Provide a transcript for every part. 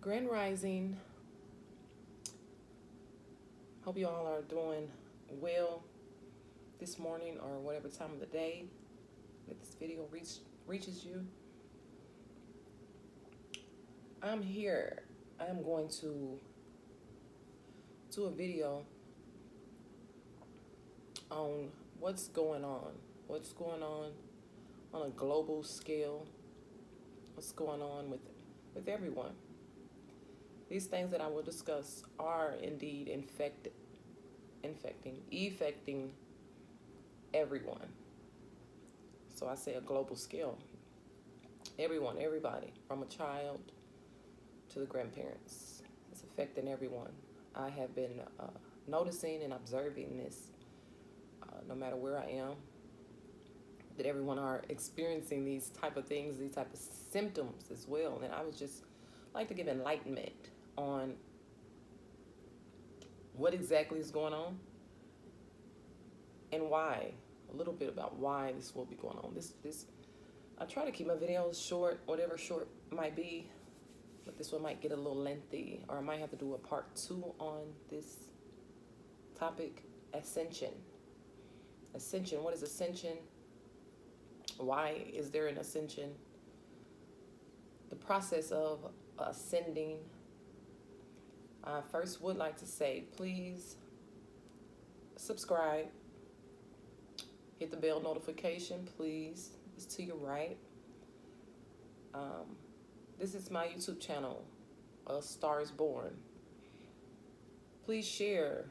Grand Rising. Hope you all are doing well this morning or whatever time of the day that this video reaches you. I'm here. I'm going to do a video on what's going on a global scale, what's going on with everyone. These things that I will discuss are indeed affecting everyone. So I say a global scale. Everyone, everybody, from a child to the grandparents. It's affecting everyone. I have been noticing and observing this no matter where I am, that everyone are experiencing these type of things, these type of symptoms as well. And I would just like to give enlightenment on what exactly is going on and why. A little bit about why this will be going on. This I try to keep my videos short, whatever short might be, but this one might get a little lengthy, or I might have to do a part 2 on this topic. Ascension. What is ascension? Why is there an ascension? The process of ascending. I first would like to say, please subscribe. Hit the bell notification, please. It's to your right. This is my YouTube channel, A Star is Born. Please share,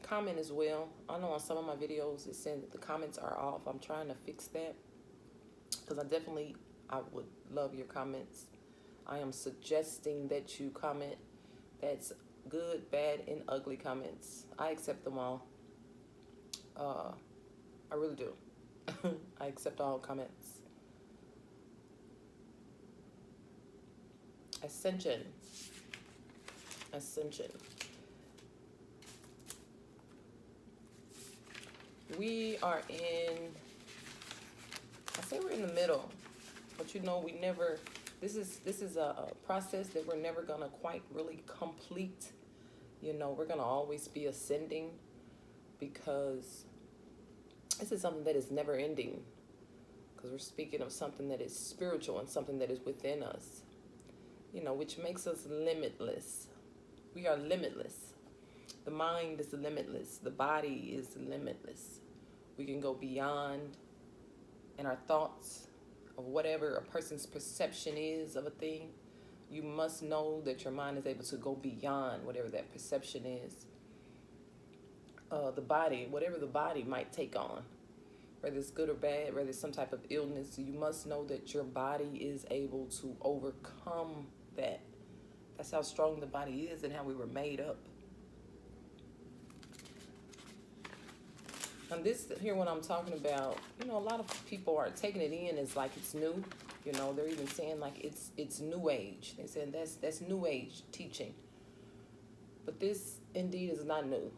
comment as well. I know on some of my videos it said that the comments are off. I'm trying to fix that because I would love your comments. I am suggesting that you comment. That's good, bad, and ugly comments. I accept them all. I really do. I accept all comments. Ascension. We are I say we're in the middle, but this is a process that we're never gonna quite really complete. We're gonna always be ascending because this is something that is never ending, because we're speaking of something that is spiritual and something that is within us, which makes us limitless. We are limitless. The mind is limitless. The body is limitless. We can go beyond in our thoughts of whatever a person's perception is of a thing. You must know that your mind is able to go beyond whatever that perception is. The body, whatever the body might take on, whether it's good or bad, whether it's some type of illness, you must know that your body is able to overcome that. That's how strong the body is and how we were made up. And this here, what I'm talking about, a lot of people are taking it in as like it's new. They're even saying like it's new age. They said that's new age teaching. But this indeed is not new.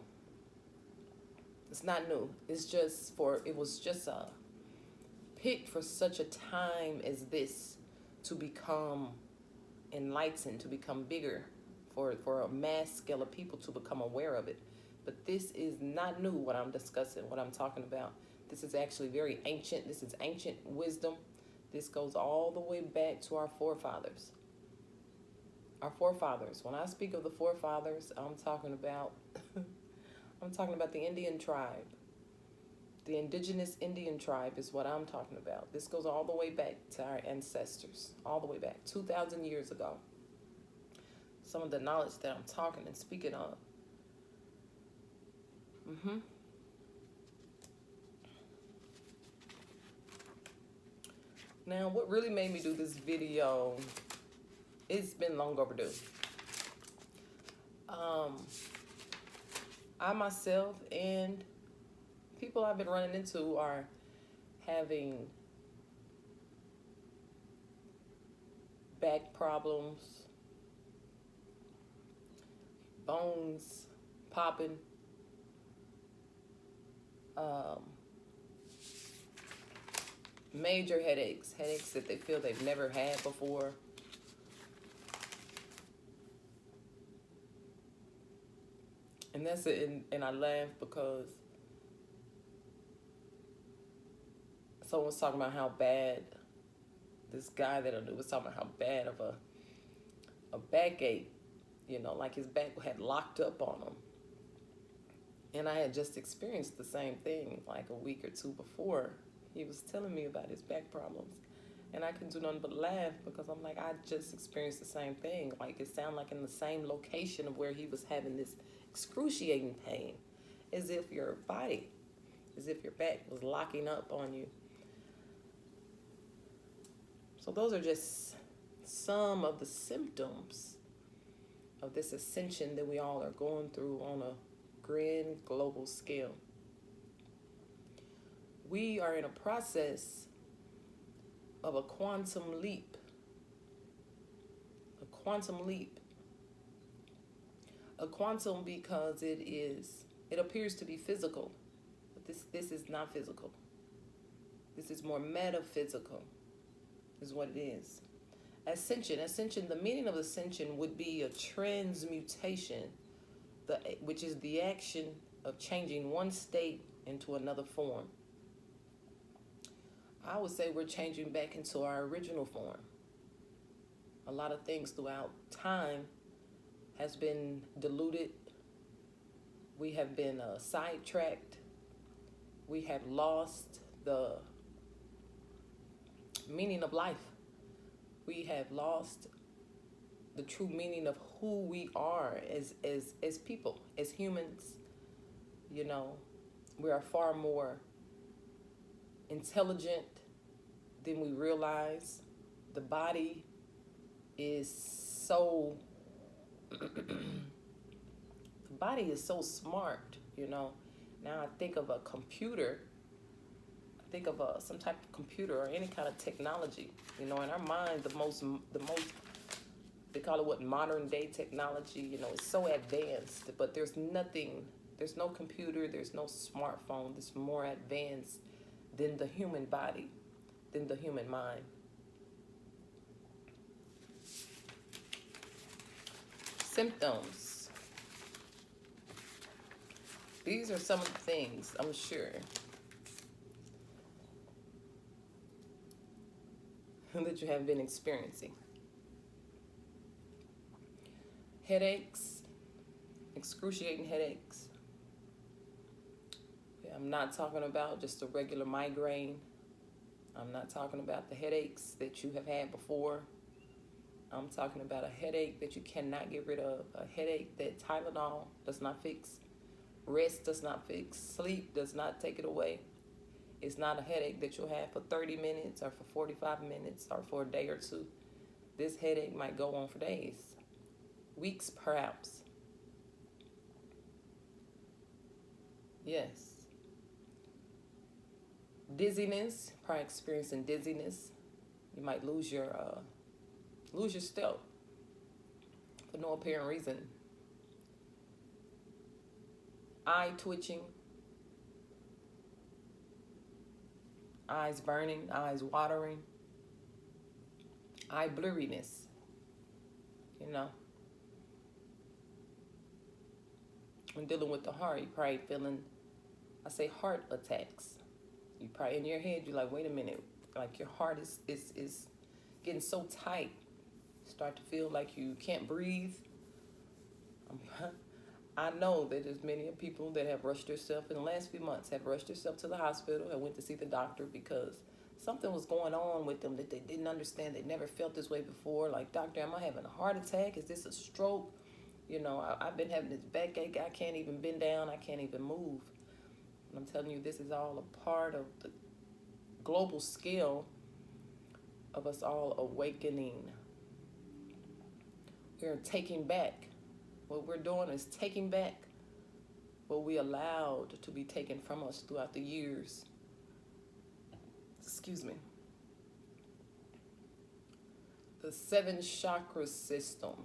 It's not new. It was just picked for such a time as this to become enlightened, to become bigger, for a mass scale of people to become aware of it. But this is not new, what I'm discussing, what I'm talking about. This is actually very ancient. This is ancient wisdom. This goes all the way back to our forefathers. Our forefathers. When I speak of the forefathers, I'm talking about the Indian tribe. The indigenous Indian tribe is what I'm talking about. This goes all the way back to our ancestors, all the way back 2,000 years ago. Some of the knowledge that I'm talking and speaking of. Now, what really made me do this video, it's been long overdue. I myself and people I've been running into are having back problems, bones popping, major headaches that they feel they've never had before. And that's it. And I laugh because someone was talking about how bad, this guy that I knew was talking about how bad of a backache, like his back had locked up on him. And I had just experienced the same thing like a week or two before. He was telling me about his back problems. And I couldn't do nothing but laugh because I'm like, I just experienced the same thing. Like, it sounded like in the same location of where he was having this excruciating pain, as if your back was locking up on you. So those are just some of the symptoms of this ascension that we all are going through on a grand global scale. We are in a process of a quantum leap. A quantum leap. A quantum because it appears to be physical, but this is not physical. This is more metaphysical, is what it is. Ascension, the meaning of ascension would be a transmutation, which is the action of changing one state into another form. I would say we're changing back into our original form. A lot of things throughout time has been diluted. We have been sidetracked. We have lost the meaning of life. We have lost the true meaning of who we are as people, as humans. We are far more intelligent than we realize. The body is so smart. Now I think of a computer. I think of some type of computer or any kind of technology. In our mind, the most they call it modern day technology. It's so advanced, but there's no computer, there's no smartphone that's more advanced than the human body, than the human mind. Symptoms. These are some of the things, I'm sure, that you have been experiencing. Headaches, excruciating headaches. I'm not talking about just a regular migraine. I'm not talking about the headaches that you have had before. I'm talking about a headache that you cannot get rid of, a headache that Tylenol does not fix, rest does not fix, sleep does not take it away. It's not a headache that you'll have for 30 minutes or for 45 minutes or for a day or two. This headache might go on for days, weeks perhaps. Yes. Dizziness, probably experiencing dizziness. You might lose your step for no apparent reason. Eye twitching, eyes burning, eyes watering, eye blurriness. When dealing with the heart, you're probably feeling, I say heart attacks. You probably in your head, you're like, wait a minute, like your heart is getting so tight. Start to feel like you can't breathe. I know that there's many people that have rushed themselves in the last few months, have rushed themselves to the hospital and went to see the doctor because something was going on with them that they didn't understand. They never felt this way before. Like, doctor, am I having a heart attack? Is this a stroke? I've been having this backache. I can't even bend down. I can't even move. And I'm telling you, this is all a part of the global scale of us all awakening. We're taking back. What we're doing is taking back what we allowed to be taken from us throughout the years. Excuse me. The 7 chakra system.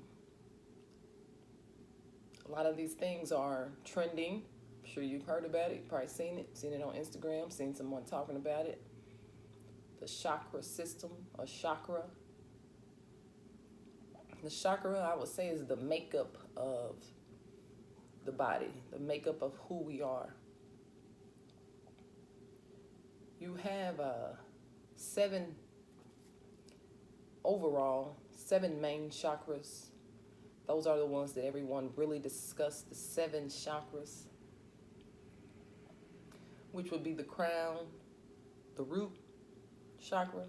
A lot of these things are trending. I'm sure you've heard about it. You've probably seen it on Instagram, seen someone talking about it. The chakra system, or chakra. The chakra, I would say, is the makeup of the body, the makeup of who we are. You have seven main chakras. Those are the ones that everyone really discussed, the 7 chakras, which would be the crown, the root chakra,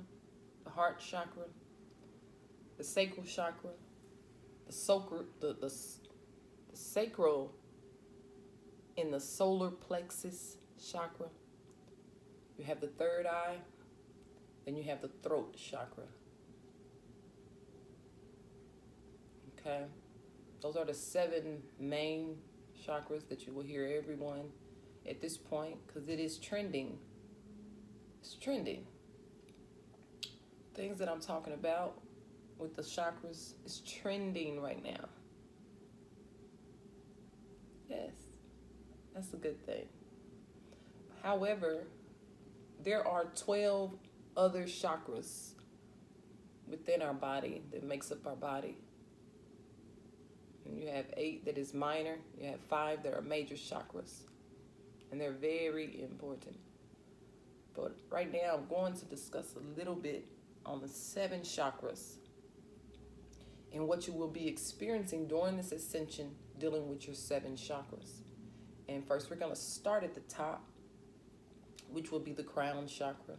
the heart chakra, the sacral chakra, the sacral in the solar plexus chakra. You have the third eye, then you have the throat chakra. Okay, those are the 7 main chakras that you will hear everyone at this point, because it is trending. It's trending. Things that I'm talking about with the chakras is trending right now. Yes, that's a good thing. However, there are 12 other chakras within our body that makes up our body. And you have 8 that is minor. You have 5 that are major chakras. And they're very important. But right now, I'm going to discuss a little bit on the 7 chakras and what you will be experiencing during this ascension dealing with your 7 chakras. And first, we're going to start at the top, which will be the crown chakra.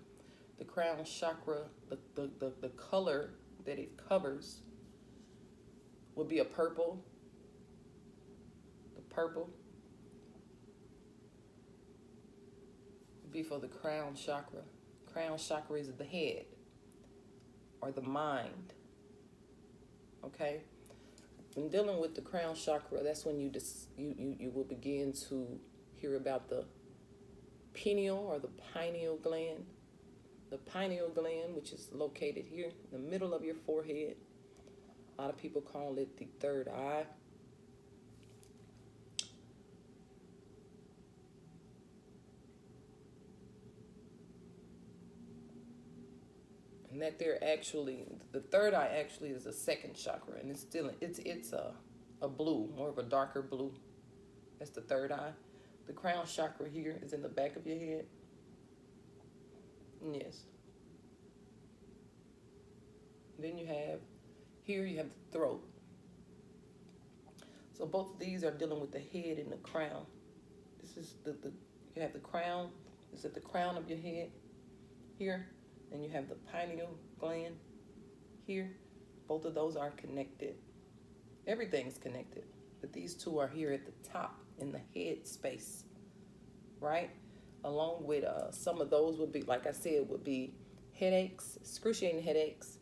The crown chakra, the color that it covers will be a purple. The purple will be for the crown chakra. Crown chakra is the head or the mind. Okay? When dealing with the crown chakra, that's when you will begin to hear about the pineal or the pineal gland. The pineal gland, which is located here in the middle of your forehead. A lot of people call it the third eye. And that the third eye actually is the second chakra, and it's a blue, more of a darker blue. That's the third eye. The crown chakra here is in the back of your head. Yes. Then you have the throat. So both of these are dealing with the head and the crown. This is you have the crown. It's at the crown of your head here. Then you have the pineal gland here. Both of those are connected. Everything's connected. But these two are here at the top in the head space, right? Along with some of those would be, like I said, would be headaches, excruciating headaches,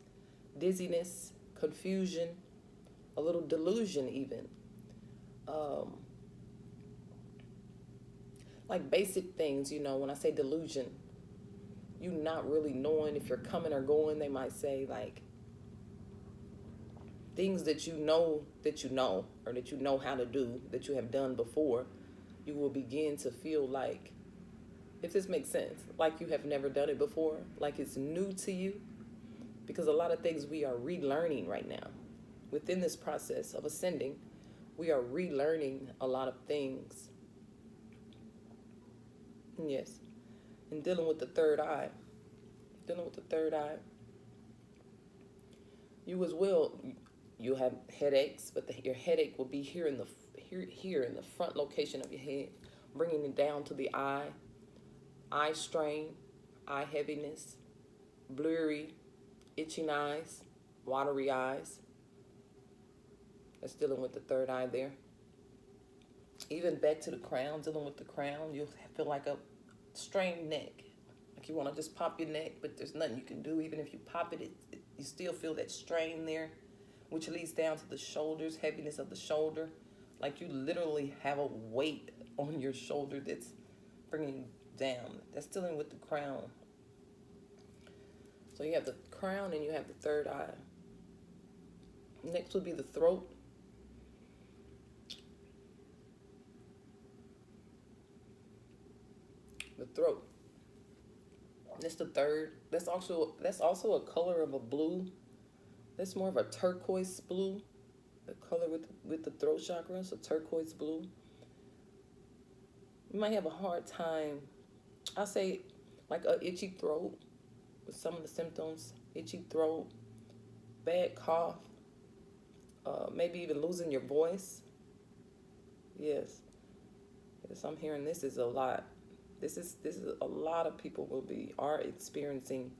dizziness, confusion, a little delusion even. Like basic things, when I say delusion, you not really knowing if you're coming or going. They might say like things that you know, or that you know how to do, that you have done before. You will begin to feel like, if this makes sense, like you have never done it before, like it's new to you. Because a lot of things we are relearning right now. Within this process of ascending, we are relearning a lot of things. Yes. And dealing with the third eye. You as well, you have headaches, but your headache will be here in the front location of your head, bringing it down to the eye strain, eye heaviness, blurry, itching eyes, watery eyes. That's dealing with the third eye there. Even back to the crown, dealing with the crown, you'll feel like a strained neck. Like you want to just pop your neck, but there's nothing you can do. Even if you pop it, you still feel that strain there, which leads down to the shoulders, heaviness of the shoulder. Like you literally have a weight on your shoulder that's bringing you down. That's dealing with the crown. So you have the crown and you have the third eye. Next would be the throat. The throat. That's the third. That's also a color of a blue. That's more of a turquoise blue. The color with the throat chakra, so turquoise blue. You might have a hard time. I'll say like a itchy throat with some of the symptoms, itchy throat, bad cough, maybe even losing your voice. Yes, yes, I'm hearing this is a lot. This is a lot of people are experiencing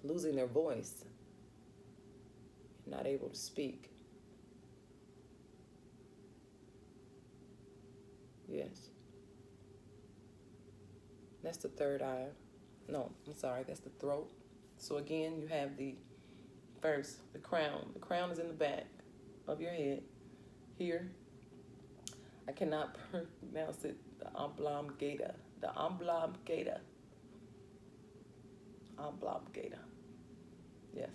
losing their voice, not able to speak. Yes, that's the third eye. No, I'm sorry, that's the throat. So again, you have the first, the crown. The crown is in the back of your head here. I cannot pronounce it. The oblongata. The oblongata. Oblongata. Yes.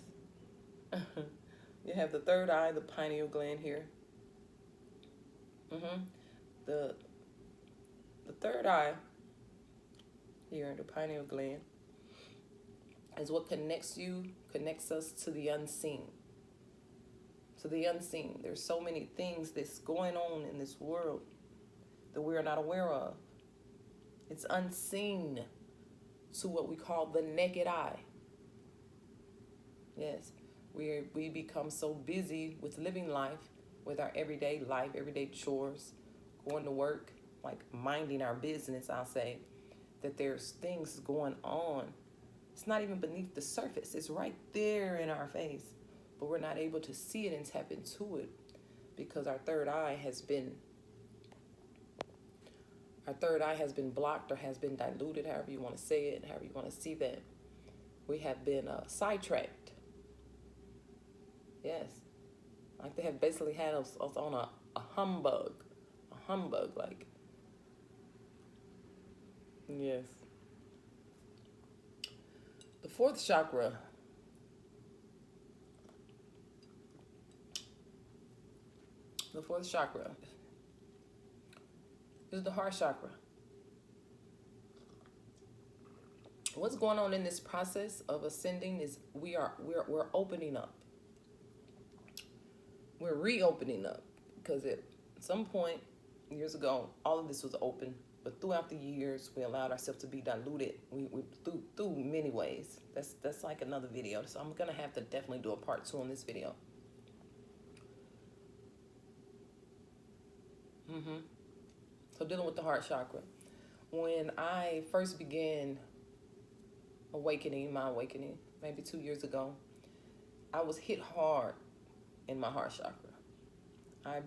You have the third eye, the pineal gland here. Mm-hmm. The the third eye here, the pineal gland, is what connects us to the unseen. To the unseen. There's so many things that's going on in this world that we're not aware of. It's unseen to what we call the naked eye. Yes, we become so busy with living life, with our everyday life, everyday chores, going to work, like minding our business, I'll say, that there's things going on. It's not even beneath the surface. It's right there in our face, but we're not able to see it and tap into it because our third eye has been blocked or has been diluted, however you want to say it, however you want to see that. We have been sidetracked. Yes. Like they have basically had us on a humbug. A humbug, like. Yes. The fourth chakra. The fourth chakra is the heart chakra. What's going on in this process of ascending is we're opening up. We're reopening up because at some point years ago, all of this was open, but throughout the years, we allowed ourselves to be diluted. We through many ways. That's like another video. So I'm gonna have to definitely do a part 2 on this video. So dealing with the heart chakra. When I first began my awakening, maybe 2 years ago, I was hit hard in my heart chakra. I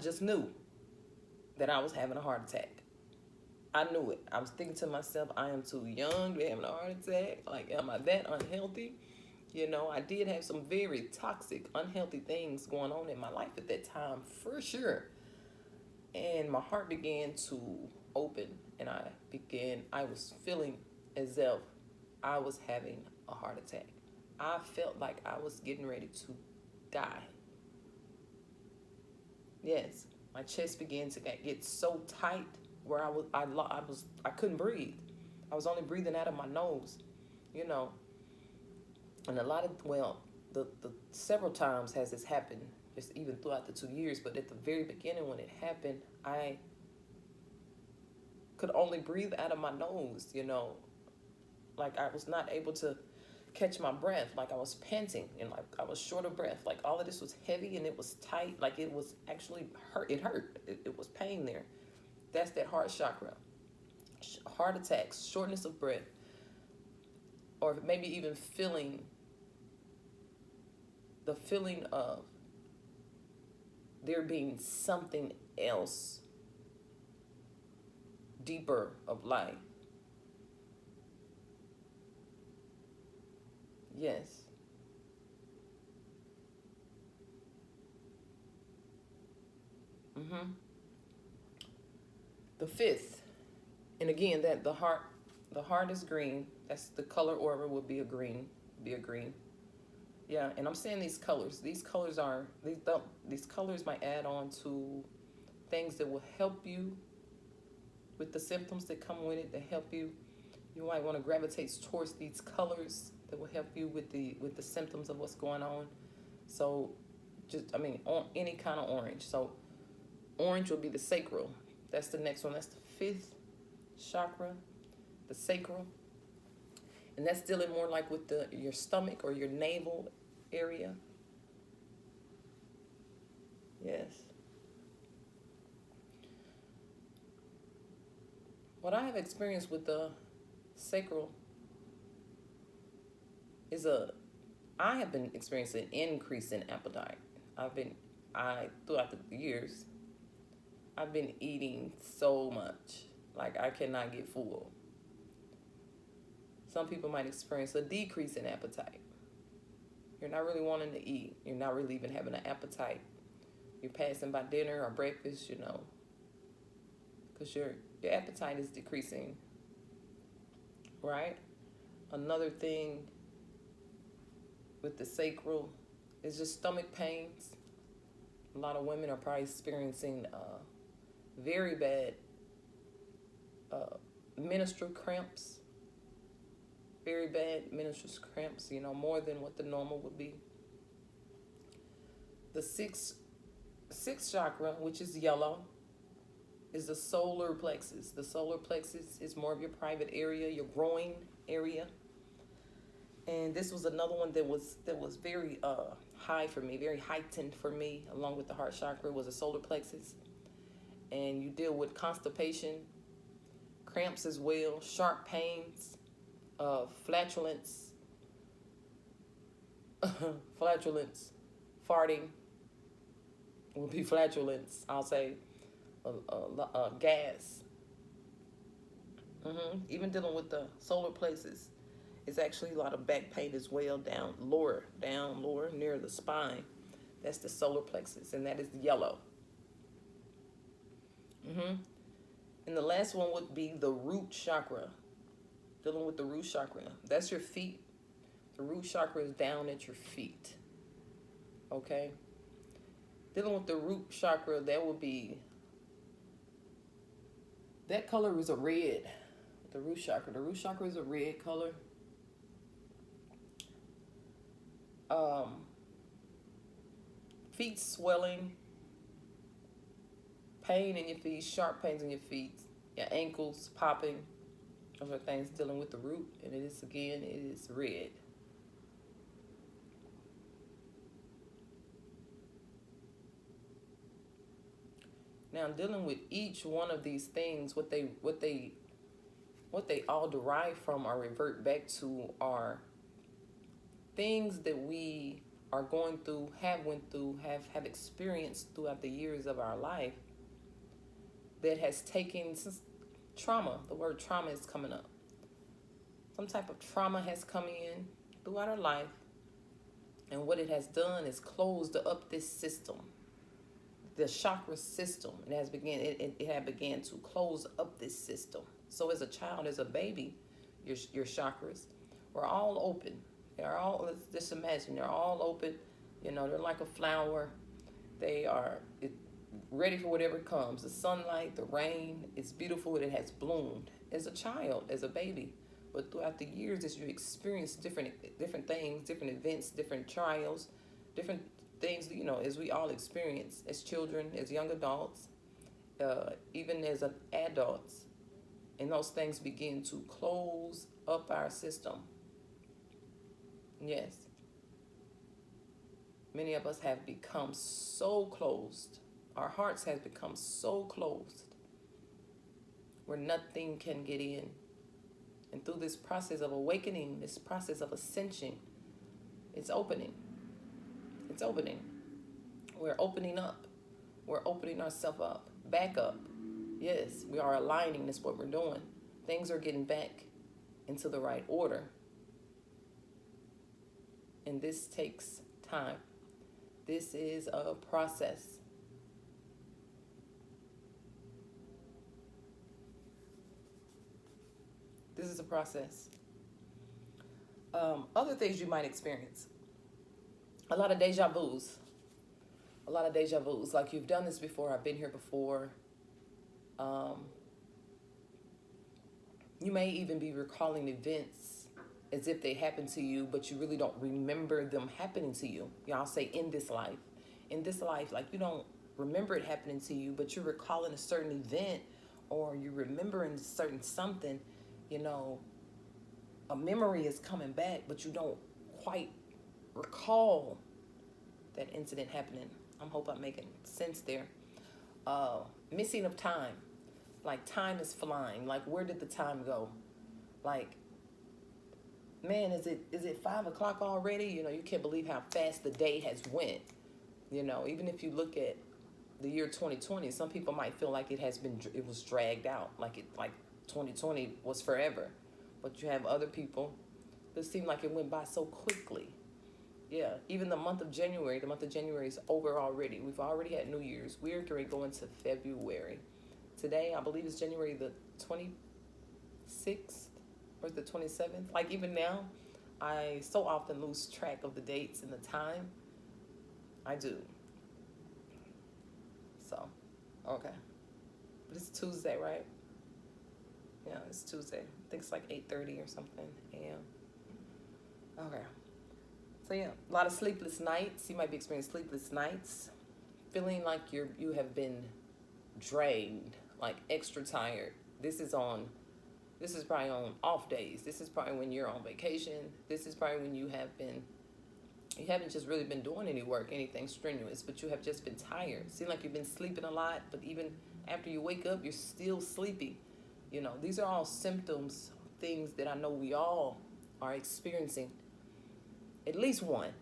just knew that I was having a heart attack. I knew it. I was thinking to myself, I am too young to be having a heart attack. Like, am I that unhealthy? You know, I did have some very toxic, unhealthy things going on in my life at that time, for sure. And my heart began to open, and I was feeling as if I was having a heart attack. I felt like I was getting ready to die. Yes, my chest began to get so tight where I couldn't breathe. I was only breathing out of my nose, you know. And the several times has this happened, just even throughout the 2 years. But at the very beginning, when it happened, I could only breathe out of my nose, you know. Like I was not able to catch my breath, like I was panting and like I was short of breath. Like all of this was heavy and it was tight, like it was actually hurt. It was pain there. That's that heart chakra. Heart attacks, shortness of breath, or maybe even the feeling of there being something else deeper of life. Yes. The fifth, and again, that the heart is green. That's the color aura would be a green. Yeah, and I'm saying these colors. These colors might add on to things that will help you with the symptoms that come with it. That help you. You might want to gravitate towards these colors that will help you with the symptoms of what's going on. So just, I mean, on any kind of orange. So orange will be the sacral. That's the next one. That's the fifth chakra, the sacral. And that's dealing more like with your stomach or your navel area. Yes. What I have experienced with the sacral is I have been experiencing an increase in appetite. Throughout the years, I've been eating so much. Like I cannot get full. Some people might experience a decrease in appetite. You're not really wanting to eat. You're not really even having an appetite. You're passing by dinner or breakfast, because your appetite is decreasing, right? Another thing with the sacral is just stomach pains. A lot of women are probably experiencing very bad menstrual cramps. Very bad menstrual cramps, more than what the normal would be. The sixth chakra, which is yellow, is the solar plexus. The solar plexus is more of your private area, your groin area. And this was another one that was very high for me, very heightened for me, along with the heart chakra, was the solar plexus. And you deal with constipation, cramps as well, sharp pains, flatulence, farting will be flatulence. I'll say gas. Even dealing with the solar plexus, it's actually a lot of back pain as well, down lower near the spine. That's the solar plexus, and that is yellow. And the last one would be the root chakra. Dealing with the root chakra. That's your feet. The root chakra is down at your feet. Okay? Dealing with the root chakra, that would be, that color is a red. The root chakra. The root chakra is a red color. Feet swelling, pain in your feet, sharp pains in your feet, your ankles popping. Those are things dealing with the root, and it is red. Now, dealing with each one of these things, what they all derive from or revert back to are things that we are going through, have experienced throughout the years of our life that has taken trauma. The word trauma is coming up. Some type of trauma has come in throughout our life, and what it has done is closed up this system, the chakra system. It had began to close up this system. So as a child, as a baby, your chakras were all open. They're all, let's just imagine, they're all open. They're like a flower. They are ready for whatever comes. The sunlight, the rain, it's beautiful. It has bloomed as a child, as a baby. But throughout the years, as you experience different things, different events, different trials, different things, as we all experience as children, as young adults, even as adults, and those things begin to close up our system. Yes. Many of us have become so closed. Our hearts have become so closed where nothing can get in. And through this process of awakening, this process of ascension, it's opening. It's opening. We're opening up. We're opening ourselves up, back up. Yes, we are aligning. That's what we're doing. Things are getting back into the right order. And this takes time. This is a process. This is a process. Other things you might experience. A lot of deja vus. Like, you've done this before. I've been here before. You may even be recalling events as if they happened to you, but you really don't remember them happening to you. Y'all say in this life. in this life, like you don't remember it happening to you, but you're recalling a certain event, or you're remembering a certain something, you know, a memory is coming back, but you don't quite recall that incident happening. I hope I'm making sense there. Missing of time. Like time is flying. Like where did the time go? Like, man, is it 5 o'clock already? You know, you can't believe how fast the day has went. You know, even if you look at the year 2020, some people might feel like it was dragged out, like 2020 was forever. But you have other people that seem like it went by so quickly. Yeah, even the month of January is over already. We've already had New Year's. We're going to go into February. Today, I believe it's January the 26th or the 27th. Like even now, I so often lose track of the dates and the time. I do. So, okay. But it's Tuesday, right? Yeah, it's Tuesday. I think it's like 8:30 or something a.m. Okay. So yeah, a lot of sleepless nights. You might be experiencing sleepless nights, feeling like you have been drained, like extra tired. This is probably on off days. This is probably when you're on vacation. This is probably when you haven't just really been doing any work, anything strenuous, but you have just been tired. Seem like you've been sleeping a lot, but even after you wake up, you're still sleepy. You know, these are all symptoms, things that I know we all are experiencing. At least one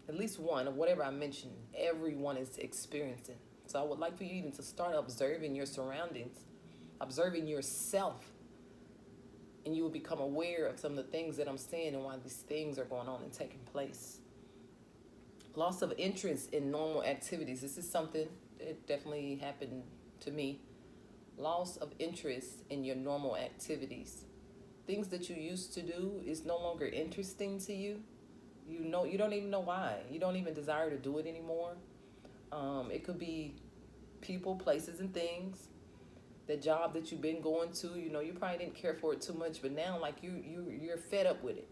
of whatever I mentioned, everyone is experiencing. So I would like for you even to start observing your surroundings, observing yourself, and you will become aware of some of the things that I'm saying and why these things are going on and taking place. Loss of interest in normal activities. This is something that definitely happened to me. Loss of interest in your normal activities. Things that you used to do is no longer interesting to you. You know, you don't even know why. You don't even desire to do it anymore. It could be people, places, and things. The job that you've been going to, you know, you probably didn't care for it too much, but now like you're fed up with it.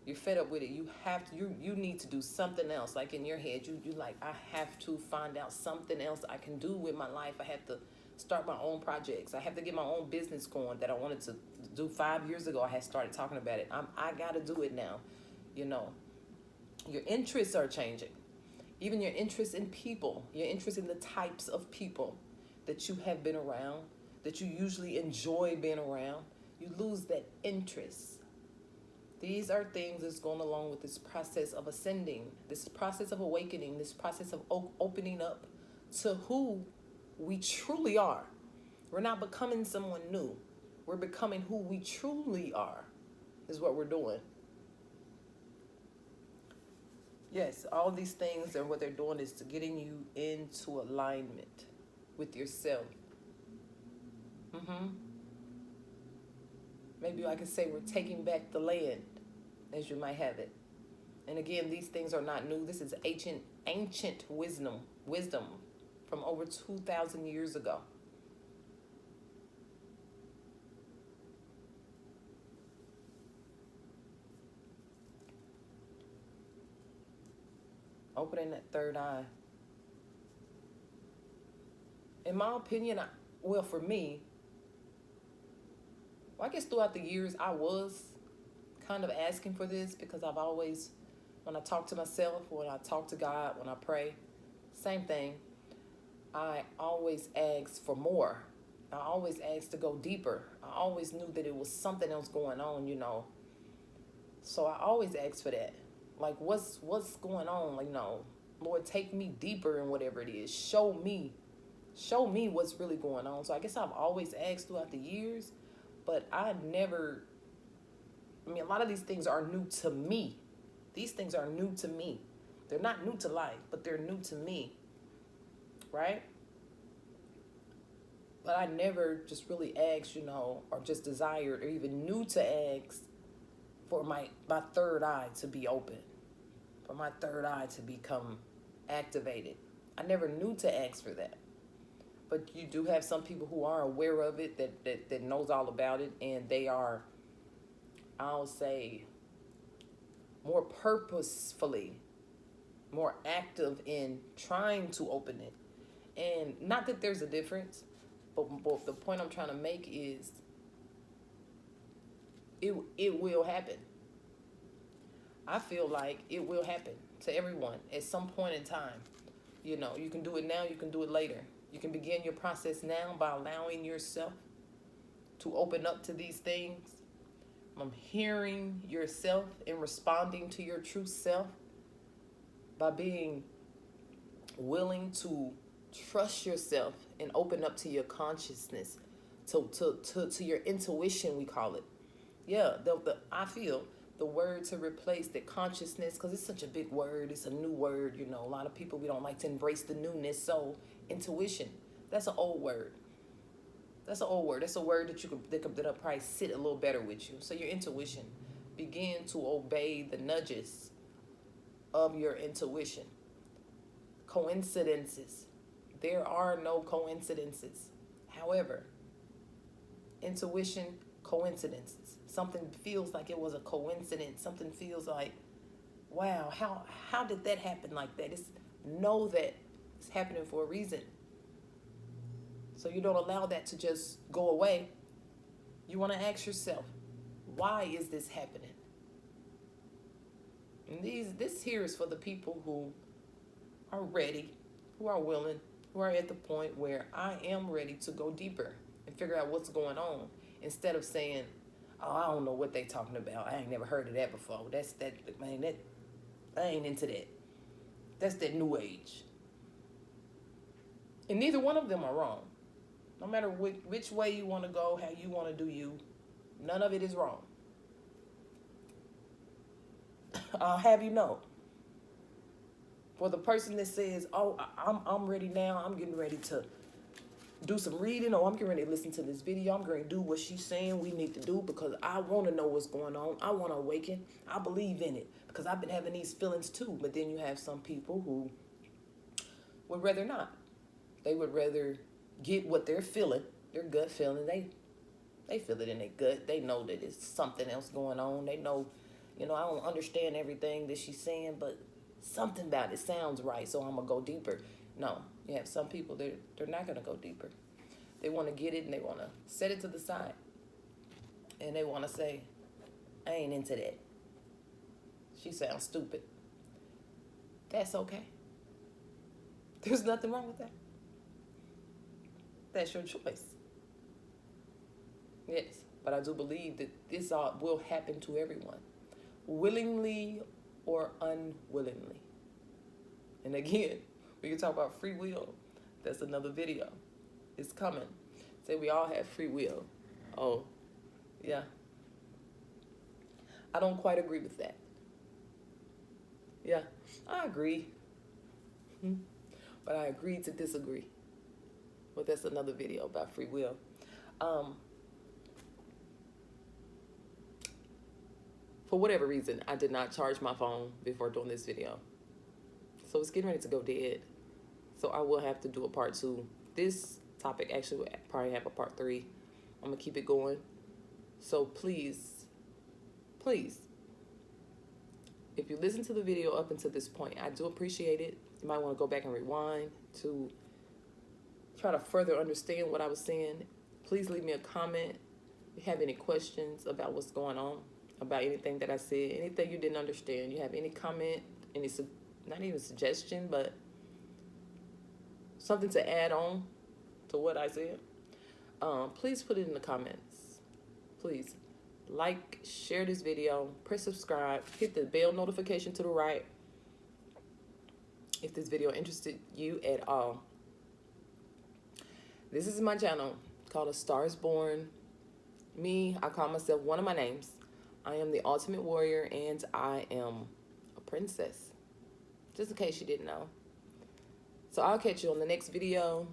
You're fed up with it. You have to. You need to do something else. Like in your head, you like, I have to find out something else I can do with my life. I have to start my own projects. I have to get my own business going that I wanted to do 5 years ago. I had started talking about it. I got to do it now. You know, your interests are changing. Even your interest in people, your interest in the types of people that you have been around, that you usually enjoy being around, you lose that interest. These are things that's going along with this process of ascending, this process of awakening, this process of opening up to who we truly are. We're not becoming someone new. We're becoming who we truly are, is what we're doing. Yes, all these things and what they're doing is to getting you into alignment with yourself. Maybe I could say we're taking back the land, as you might have it. And again, these things are not new. This is ancient wisdom from over 2,000 years ago. Opening that third eye. In my opinion, for me, I guess throughout the years, I was kind of asking for this because I've always, when I talk to myself, when I talk to God, when I pray, same thing. I always ask for more. I always asked to go deeper. I always knew that it was something else going on, you know. So I always asked for that. Like, what's going on? Like, Lord, take me deeper in whatever it is. Show me what's really going on. So I guess I've always asked throughout the years, but a lot of these things are new to me. These things are new to me. They're not new to life, but they're new to me, right? But I never just really asked, or just desired or even knew to ask for my third eye to be open, for my third eye to become activated. I never knew to ask for that. But you do have some people who are aware of it, that knows all about it, and they are, I'll say, more purposefully more active in trying to open it. And not that there's a difference, but the point I'm trying to make is it will happen. I feel like it will happen to everyone at some point in time. You know, you can do it now, you can do it later. You can begin your process now by allowing yourself to open up to these things. Hearing yourself and responding to your true self by being willing to trust yourself and open up to your consciousness, to your intuition, we call it. Yeah, I feel the word to replace the consciousness, because it's such a big word, it's a new word, you know, a lot of people, we don't like to embrace the newness. So intuition, that's an old word. That's an old word. That's a word that'll probably sit a little better with you. So your intuition, begin to obey the nudges of your intuition. Coincidences, there are no coincidences. However, intuition, coincidences. Something feels like it was a coincidence. Something feels like, wow, how did that happen like that? Know that it's happening for a reason. So you don't allow that to just go away. You want to ask yourself, why is this happening? And this here is for the people who are ready, who are willing, who are at the point where I am ready to go deeper and figure out what's going on, instead of saying, oh, I don't know what they talking about. I ain't never heard of that before. I ain't into that. That's that new age. And neither one of them are wrong. No matter which way you want to go, how you want to do you, none of it is wrong. I'll have you know, for the person that says, oh, I'm ready now, I'm getting ready to do some reading, or I'm getting ready to listen to this video, I'm going to do what she's saying we need to do because I want to know what's going on, I want to awaken, I believe in it, because I've been having these feelings too. But then you have some people who would rather not. They would rather get what they're feeling, their gut feeling. They feel it in their gut. They know that it's something else going on. They know, I don't understand everything that she's saying, but something about it sounds right, so I'm going to go deeper. No, you have some people, they're not going to go deeper. They want to get it and they want to set it to the side. And they want to say, I ain't into that. She sounds stupid. That's okay. There's nothing wrong with that. That's your choice. Yes, but I do believe that this will happen to everyone, willingly or unwillingly. And again, we can talk about free will. That's another video. It's coming. Say we all have free will. Oh, yeah. I don't quite agree with that. Yeah, I agree. But I agree to disagree. But that's another video about free will. For whatever reason, I did not charge my phone before doing this video. So it's getting ready to go dead. So I will have to do a part 2. This topic actually will probably have a part 3. I'm going to keep it going. So please, if you listen to the video up until this point, I do appreciate it. You might want to go back and rewind to try to further understand what I was saying. Please leave me a comment if you have any questions about what's going on, about anything that I said, anything you didn't understand. You have any comment, not even suggestion, but something to add on to what I said, please put it in the comments. Please like, share this video, press subscribe, hit the bell notification to the right if this video interested you at all. This is my channel called A Star Is Born. Me, I call myself one of my names. I am the ultimate warrior and I am a princess. Just in case you didn't know. So I'll catch you on the next video.